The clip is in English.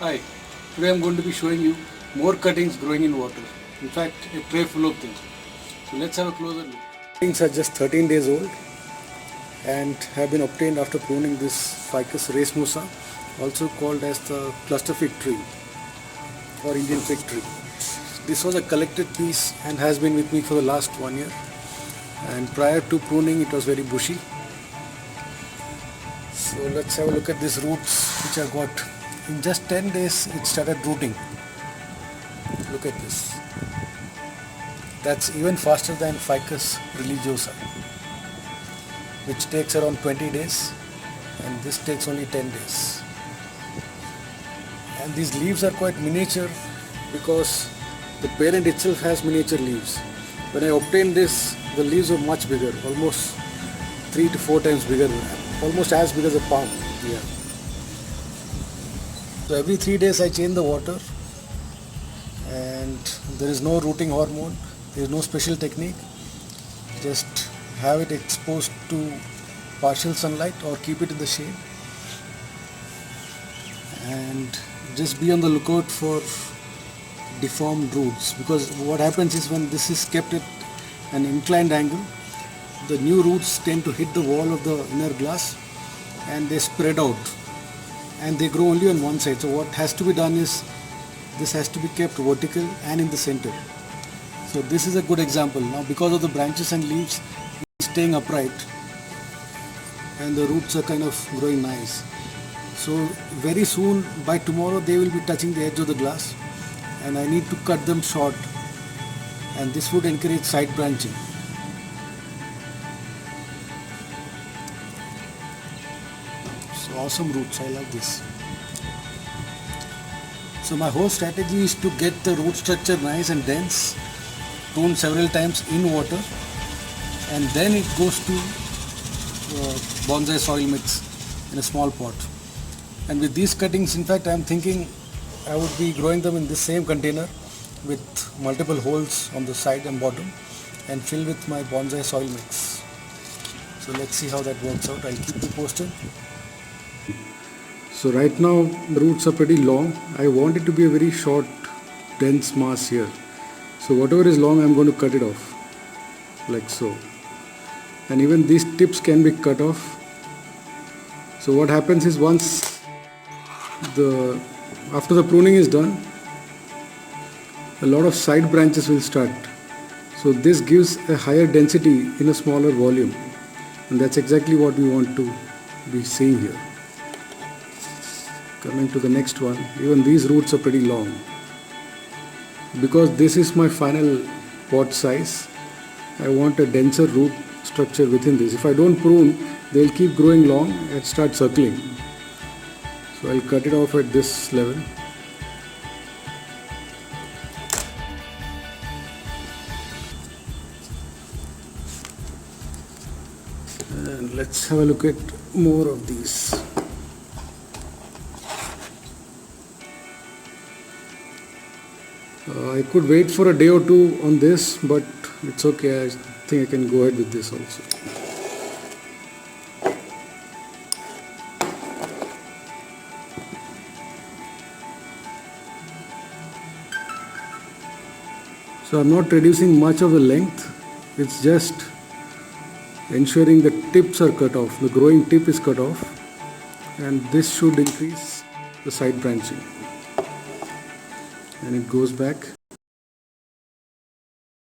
Hi, today I am going to be showing you more cuttings growing in water. In fact, a tray full of them. So let's have a closer look. Cuttings are just 13 days old and have been obtained after pruning this Ficus racemosa, also called as the cluster fig tree or Indian fig tree. This was a collected piece and has been with me for the last 1 year, and prior to pruning it was very bushy. So let's have a look at these roots which I got. In just 10 days it started rooting. Look at this. That's even faster than Ficus religiosa, which takes around 20 days, and this takes only 10 days. And these leaves are quite miniature because the parent itself has miniature leaves. When I obtained this, the leaves were much bigger, almost 3 to 4 times bigger, almost as big as a palm. Yeah. So every 3 days I change the water, and there is no rooting hormone, there is no special technique. Just have it exposed to partial sunlight or keep it in the shade, and just be on the lookout for deformed roots, because what happens is when this is kept at an inclined angle, the new roots tend to hit the wall of the inner glass and they spread out and they grow only on one side. So what has to be done is this has to be kept vertical and in the center. So this is a good example. Now because of the branches and leaves staying upright and the roots are kind of growing nice, so very soon, by tomorrow, they will be touching the edge of the glass, and I need to cut them short, and this would encourage side branching. So awesome roots, I love this. So my whole strategy is to get the root structure nice and dense, prune several times in water, and then it goes to bonsai soil mix in a small pot. And with these cuttings, in fact, I am thinking I would be growing them in this same container with multiple holes on the side and bottom, and fill with my bonsai soil mix. So let's see how that works out. I'll keep you posted. So right now the roots are pretty long. I want it to be a very short, dense mass here. So whatever is long, I'm going to cut it off like so. And even these tips can be cut off. So what happens is after the pruning is done, a lot of side branches will start. So this gives a higher density in a smaller volume, and that's exactly what we want to be seeing here. Coming to the next one, even these roots are pretty long. Because this is my final pot size, I want a denser root structure within this. If I don't prune, they'll keep growing long and start circling. So I'll cut it off at this level. And let's have a look at more of these. I could wait for a day or two on this, but it's okay. I think I can go ahead with this also. So I'm not reducing much of the length, it's just ensuring the tips are cut off, the growing tip is cut off, and this should increase the side branching. And it goes back.